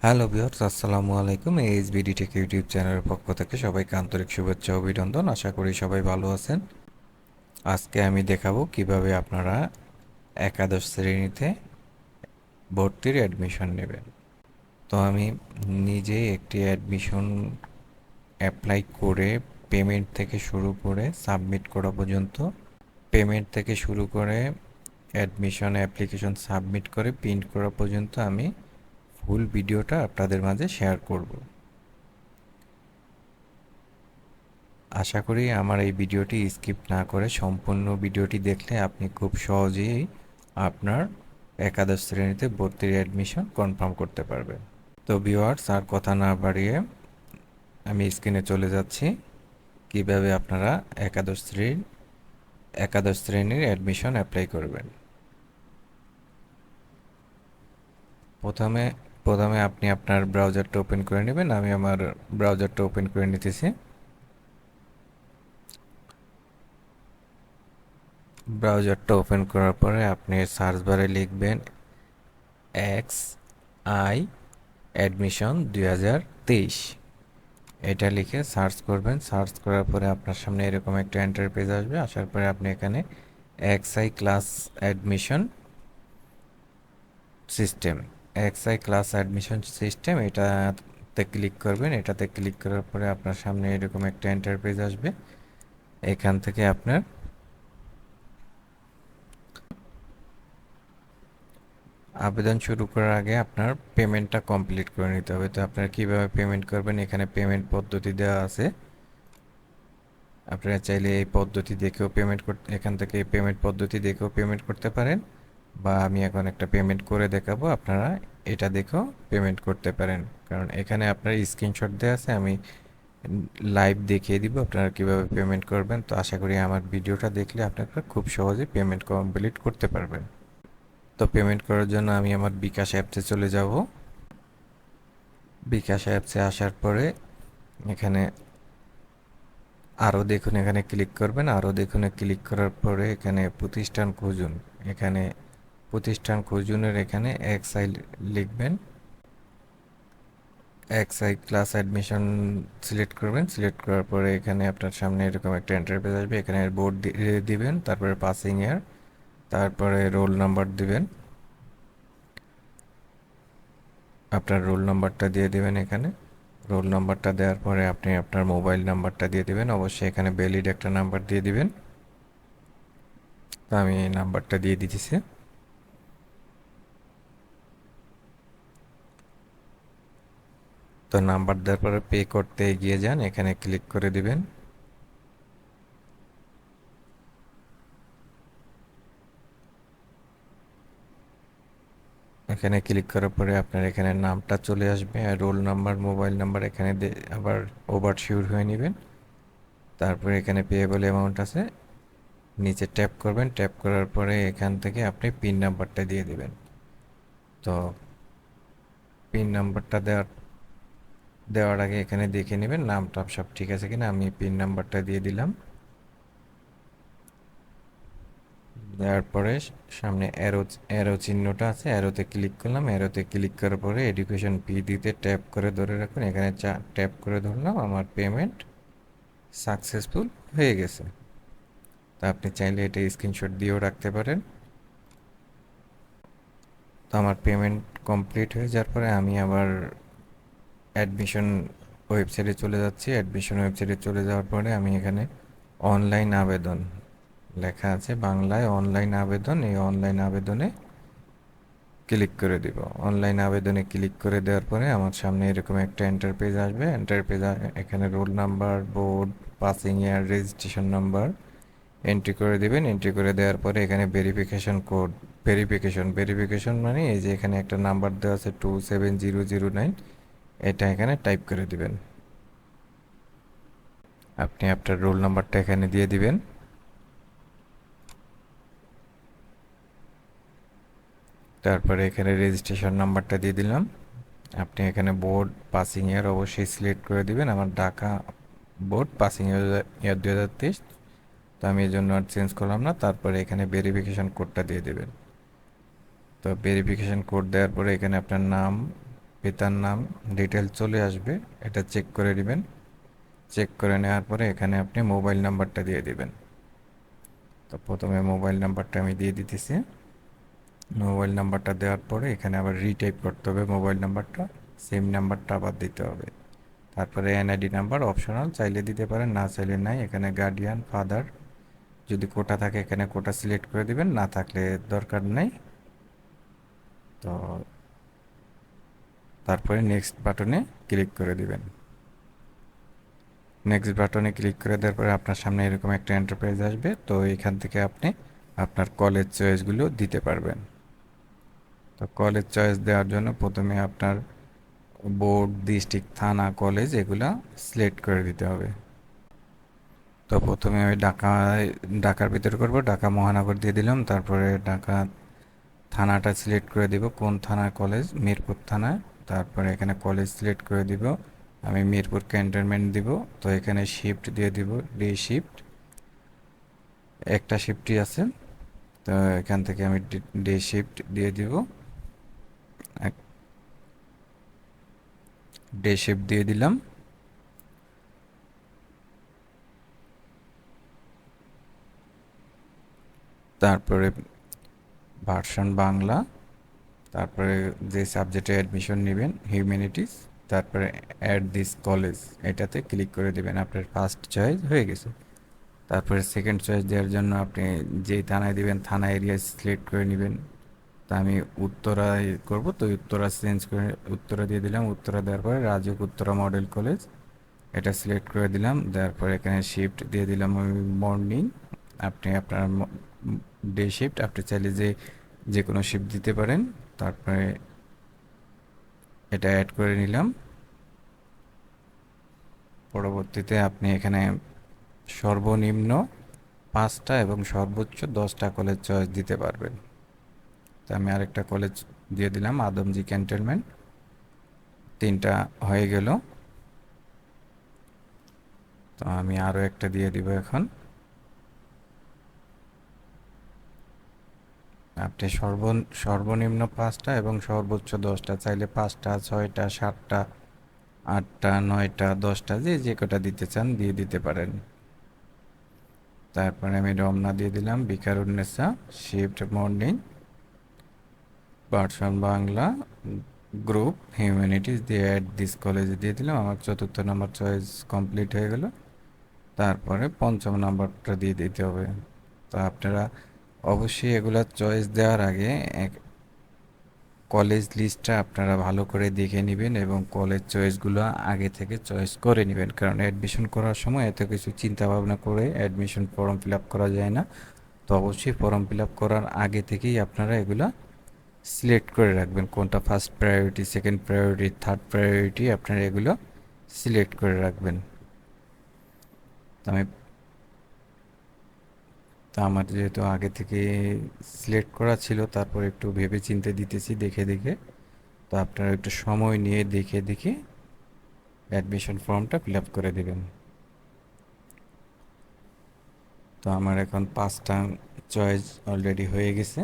Hello viewers, আসসালামু আলাইকুম। HBD take YouTube চ্যানেলের পক্ষ থেকে সবাইকে আন্তরিক শুভেচ্ছা ও অভিনন্দন। আশা করি সবাই ভালো আছেন। আজকে আমি দেখাবো কিভাবে আপনারা একাদশ শ্রেণীতে ভর্তির অ্যাডমিশন নেবেন। তো আমি নিজেই একটি অ্যাডমিশন অ্যাপ্লাই করে পেমেন্ট থেকে শুরু করে অ্যাডমিশন অ্যাপ্লিকেশন সাবমিট করে প্রিন্ট করা পর্যন্ত আমি ফুল ভিডিওটা আপনাদের মাঝে শেয়ার করব। আশা করি আমার এই ভিডিওটি স্কিপ না করে সম্পূর্ণ ভিডিওটি দেখলে আপনি খুব সহজেই আপনার একাদশ শ্রেণীতে ভর্তির অ্যাডমিশন কনফার্ম করতে পারবেন। তো ভিউয়ার্স, আর কথা না বাড়িয়ে আমি স্ক্রিনে চলে যাচ্ছি কিভাবে আপনারা একাদশ শ্রেণীর অ্যাডমিশন অ্যাপ্লাই করবেন। প্রথমে প্রথমে আপনি আপনার ব্রাউজারটা ওপেন করে নেবেন। আমি আমার ব্রাউজারটা ওপেন করে নিতেছি। ব্রাউজারটা ওপেন করার পরে আপনি সার্চ বারে লিখবেন এক্স আই অ্যাডমিশন 2023, এটা লিখে সার্চ করবেন। সার্চ করার পরে আপনার সামনে এরকম একটা ইন্টারফেস আসবে। আসার পরে আপনি এখানে XI class admission system XI class admission system এটাতে ক্লিক করবেন। এটাতে ক্লিক করার পরে আপনার সামনে এরকম একটা ইন্টারফেস আসবে। এখান থেকে আপনার আবেদন শুরু করার আগে আপনার পেমেন্টটা কমপ্লিট করে নিতে হবে। তো আপনারা কীভাবে পেমেন্ট করবেন, এখানে পেমেন্ট পদ্ধতি দেওয়া আছে। আপনারা চাইলে এই পদ্ধতি দেখেও এখান থেকে এই পেমেন্ট পদ্ধতি দেখেও পেমেন্ট করতে পারেন, বা আমি এখন একটা পেমেন্ট করে দেখাবো, আপনারা এটা দেখেও পেমেন্ট করতে পারেন। কারণ এখানে আপনার স্ক্রিনশট দেওয়া আছে, আমি লাইভ দেখিয়ে দিব আপনারা কীভাবে পেমেন্ট করবেন। তো আশা করি আমার ভিডিওটা দেখলে আপনারা খুব সহজে পেমেন্ট কমপ্লিট করতে পারবেন। তো পেমেন্ট করার জন্য আমি আমার বিকাশ অ্যাপসে চলে যাব। বিকাশ অ্যাপসে আসার পরে এখানে আরও দেখুন, এখানে ক্লিক করবেন। আরও দেখুনে ক্লিক করার পরে এখানে প্রতিষ্ঠান খুঁজুন। এখানে প্রতিষ্ঠান খুঁজুনের এখানে এক্সআই লিখবেন। এক্সআই ক্লাস অ্যাডমিশন সিলেক্ট করবেন। সিলেক্ট করার পরে এখানে আপনার সামনে এরকম একটা ইন্টারফেস আসবে। এখানে বোর্ড দিবেন, তারপরে পাসিং ইয়ার, তারপরে রোল নাম্বার দিবেন। আপনার রোল নাম্বারটা দিয়ে দেবেন। এখানে রোল নাম্বারটা দেওয়ার পরে আপনি আপনার মোবাইল নাম্বারটা দিয়ে দেবেন। অবশ্যই এখানে ভ্যালিড একটা নাম্বার দিয়ে দিবেন। তো আমি এই নাম্বারটা দিয়ে দিতেছি। তো নাম্বার দেওয়ার পরে পে করতে এগিয়ে যান, এখানে ক্লিক করে দিবেন। এখানে ক্লিক করার পরে আপনার এখানে নামটা চলে আসবে, আর রোল নাম্বার, মোবাইল নাম্বার এখানে আবার ওভার শিওর হয়ে নেবেন। তারপরে এখানে পেয়েবল অ্যামাউন্ট আছে, নিচে ট্যাপ করবেন। ট্যাপ করার পরে এখান থেকে আপনি পিন নাম্বারটা দিয়ে দেবেন। তো পিন নাম্বারটা দেওয়ার আগে এখানে দেখে নেবেন নামটা সব ঠিক আছে কিনা। আমি পিন নাম্বারটা দিয়ে দিলাম। দেওয়ার পরে সামনে অ্যারো চিহ্নটা আছে, অ্যারোতে ক্লিক করলাম। অ্যারোতে ক্লিক করার পরে এডুকেশন ফি দিতে ট্যাপ করে ধরে রাখুন। এখানে ট্যাপ করে ধরলাম, আমার পেমেন্ট সাকসেসফুল হয়ে গেছে। তো আপনি চাইলে এটা স্ক্রিনশট দিয়েও রাখতে পারেন। তো আমার পেমেন্ট কমপ্লিট হয়ে যাওয়ার পরে আমি আবার অ্যাডমিশন ওয়েবসাইটে চলে যাচ্ছি। অ্যাডমিশন ওয়েবসাইটে চলে যাওয়ার পরে আমি এখানে অনলাইন আবেদন লেখা আছে বাংলায়, অনলাইন আবেদন, এই অনলাইন আবেদনে ক্লিক করে দিব। অনলাইন আবেদনে ক্লিক করে দেওয়ার পরে আমার সামনে এরকম একটা ইন্টারপেজ আসবে। এখানে রোল নাম্বার, বোর্ড, পাসিং ইয়ার, রেজিস্ট্রেশন নাম্বার এন্ট্রি করে দিবেন। এন্ট্রি করে দেওয়ার পরে এখানে ভেরিফিকেশন কোড, ভেরিফিকেশন মানে এই যে এখানে একটা নাম্বার দেওয়া আছে 27009, এটা এখানে টাইপ করে দিবেন। আপনি আপনার রোল নাম্বারটা এখানে দিয়ে দিবেন। তারপরে এখানে রেজিস্ট্রেশন নাম্বারটা দিয়ে দিলাম। আপনি এখানে বোর্ড, পাসিং ইয়ার অবশ্যই সিলেক্ট করে দিবেন। আমার ঢাকা বোর্ড, পাসিং ইয়ার 2023, তো আমি এই জন্য আর চেঞ্জ করলাম না। তারপরে এখানে ভেরিফিকেশন কোডটা দিয়ে দেবেন। তো ভেরিফিকেশন কোড দেওয়ার পরে এখানে আপনার নাম, পিতার নাম ডিটেল চলে আসবে, এটা চেক করে নেবেন। চেক করে নেওয়ার পরে এখানে আপনি মোবাইল নাম্বারটা দিয়ে দিবেন। তো প্রথমে মোবাইল নাম্বারটা আমি দিয়ে দিতেছি। মোবাইল নাম্বারটা দেওয়ার পরে এখানে আবার রিটাইপ করতে হবে মোবাইল নাম্বারটা, সেম নাম্বারটা আবার দিতে হবে। তারপরে এনআইডি নাম্বার অপশনাল, চাইলে দিতে পারেন, না চাইলে নাই। এখানে গার্ডিয়ান ফাদার যদি কোটা থাকে এখানে কোটা সিলেক্ট করে দিবেন, না থাকলে দরকার নেই। তো তারপরে নেক্সট বাটনে ক্লিক করে দিবেন। নেক্সট বাটনে ক্লিক করে দেওয়ার পরে আপনার সামনে এরকম একটা এন্টারপ্রাইজ আসবে। তো এখান থেকে আপনি আপনার কলেজ চয়েসগুলো দিতে পারবেন। তো কলেজ চয়েস দেওয়ার জন্য প্রথমে আপনার বোর্ড, ডিস্ট্রিক্ট, থানা, কলেজ এগুলা সিলেক্ট করে দিতে হবে। তো প্রথমে আমি ঢাকার ভিতরে করব, ঢাকা মহানগর দিয়ে দিলাম। তারপরে ঢাকা থানাটা সিলেক্ট করে দিব, কোন থানার কলেজ, মিরপুর থানা। তারপরে এখানে কলেজ সিলেক্ট করে দিব, আমি মিরপুর ক্যান্টনমেন্ট দিব। তো এখানে শিফট দিয়ে দিব, ডে শিফট, একটা শিফটই আছে। তো এখান থেকে আমি ডে শিফট দিয়ে দিব, ডে শিফট দিয়ে দিলাম। তারপরে ভার্সন বাংলা, তারপরে যে সাবজেক্টে অ্যাডমিশন নেবেন হিউম্যানিটিস, তারপরে অ্যাড দিস কলেজ, এটাতে ক্লিক করে দেবেন। আপনার ফার্স্ট চয়েস হয়ে গেছে। তারপরে সেকেন্ড চয়েস দেওয়ার জন্য আপনি যেই থানায় দিবেন থানা এরিয়া সিলেক্ট করে নেবেন। তা আমি উত্তরায় করব, তো উত্তরা চেঞ্জ করে উত্তরা দিয়ে দিলাম। উত্তরা দেওয়ার পরে রাজুক উত্তরা মডেল কলেজ, এটা সিলেক্ট করে দিলাম। দেওয়ার পরে এখানে শিফট দিয়ে দিলাম আমি মর্নিং। আপনি আপনার ডে শিফট, আপনি চাইলে যে কোনো শিফট দিতে পারেন। তারপরে এটা অ্যাড করে নিলাম। পরবর্তীতে আপনি এখানে সর্বনিম্ন 5টা এবং সর্বোচ্চ 10টা কলেজ চয়েস দিতে পারবেন। তো আমি আরেকটা কলেজ দিয়ে দিলাম, আদমজি ক্যান্টনমেন্ট। 3টা হয়ে গেল। তো আমি আরও একটা দিয়ে দিব এখন। আপনি সর্বনিম্ন 5টা এবং সর্বোচ্চ 10টা, চাইলে 5টা, 6টা, 7টা, 8টা, 9টা, 10টা, যে কটা দিতে চান দিয়ে দিতে পারেন। তারপরে আমি রমনা দিয়ে দিলাম, Viqarunnisa, shift morning, version Bangla, group humanities দিয়ে অ্যাড দিস কলেজে দিয়ে দিলাম। আমার 4র্থ নম্বর চয়েস কমপ্লিট হয়ে গেল। তারপরে 5ম নাম্বারটা দিয়ে দিতে হবে। তো আপনারা অবশ্যই এগুলা চয়েস দেওয়ার আগে কলেজ লিস্টটা আপনারা ভালো করে দেখে নেবেন এবং কলেজ চয়েসগুলো আগে থেকে চয়েস করে নেবেন, কারণ অ্যাডমিশন করার সময় এত কিছু চিন্তা ভাবনা করে অ্যাডমিশন ফর্ম ফিল আপ করা যায় না। তো অবশ্যই ফর্ম ফিল আপ করার আগে থেকেই আপনারা এগুলো সিলেক্ট করে রাখবেন, কোনটা first priority, second priority, third priority, আপনারা এগুলো সিলেক্ট করে রাখবেন। তো আমার যেহেতু আগে থেকে সিলেক্ট করা ছিল, তারপর একটু ভেবে চিন্তে দিতেছি দেখে দেখে। তো আপনারা একটু সময় নিয়ে দেখে দেখে অ্যাডমিশন ফর্মটা ফিল আপ করে দেবেন। তো আমার এখন 5টা চয়েস অলরেডি হয়ে গেছে।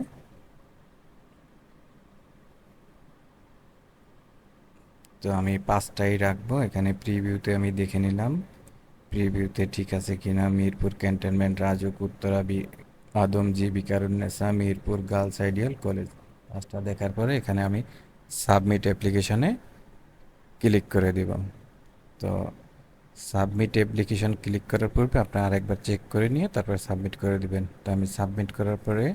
তো আমি 5টাই রাখবো। এখানে প্রিভিউতে আমি দেখে নিলাম, প্রিভিউতে ঠিক আছে কিনা। Mirpur cantonment, Rajuk Uttara, Adamjee, Viqarunnisa, Mirpur girls ideal college, 5টা দেখার পরে এখানে আমি সাবমিট অ্যাপ্লিকেশনে ক্লিক করে দিব। তো সাবমিট অ্যাপ্লিকেশন ক্লিক করার পূর্বে আপনার আরেকবার চেক করে নিয়ে তারপর সাবমিট করে দিবেন। তো আমি সাবমিট করার পরে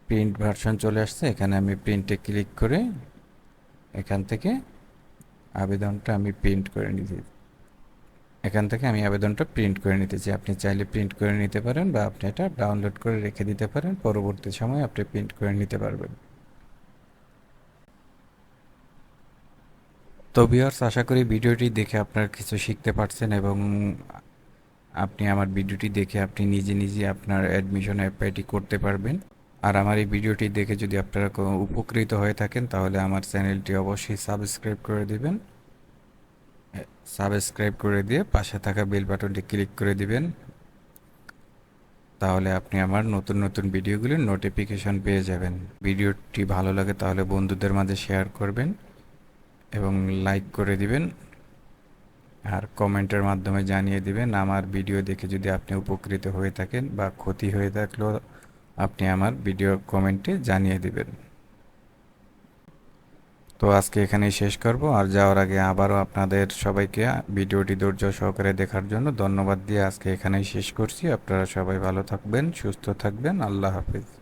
প্রিন্ট ভার্সন চলে আসছে, এখানে আমি প্রিন্টে ক্লিক করে এখান থেকে আবেদনটা আমি প্রিন্ট করে নিতে, এখান থেকে আমি আবেদনটা প্রিন্ট করে নিতে চাই। আপনি চাইলে প্রিন্ট করে নিতে পারেন বা আপনি এটা ডাউনলোড করে রেখে দিতে পারেন, পরবর্তী সময়ে আপনি প্রিন্ট করে নিতে পারবেন। তো ভিউয়ার্স, আশা করি ভিডিওটি দেখে আপনারা কিছু শিখতে পারছেন এবং আপনি আমার ভিডিওটি দেখে আপনি নিজে নিজে আপনার অ্যাডমিশন অ্যাপ্লাইটি করতে পারবেন। আর আমার এই ভিডিওটি দেখে যদি আপনারা কোনো উপকৃত হয়ে থাকেন তাহলে আমার চ্যানেলটি অবশ্যই সাবস্ক্রাইব করে দিবেন। সাবস্ক্রাইব করে দিয়ে পাশে থাকা বেল বাটনটি ক্লিক করে দিবেন, তাহলে আপনি আমার নতুন নতুন ভিডিওগুলির নোটিফিকেশন পেয়ে যাবেন। ভিডিওটি ভালো লাগে তাহলে বন্ধুদের মাঝে শেয়ার করবেন এবং লাইক করে দিবেন আর কমেন্টের মাধ্যমে জানিয়ে দিবেন। আমার ভিডিও দেখে যদি আপনি উপকৃত হয়ে থাকেন বা ক্ষতি হয়ে থাকলেও আপনি আমার ভিডিও কমেন্টে জানিয়ে দিবেন। তো আজকে এখানেই শেষ করব, আর যাওয়ার আগে আবারও আপনাদের সবাইকে ভিডিওটি ধৈর্য সহকারে দেখার জন্য ধন্যবাদ দিয়ে আজকে এখানেই শেষ করছি। আপনারা সবাই ভালো থাকবেন, সুস্থ থাকবেন। আল্লাহ হাফেজ।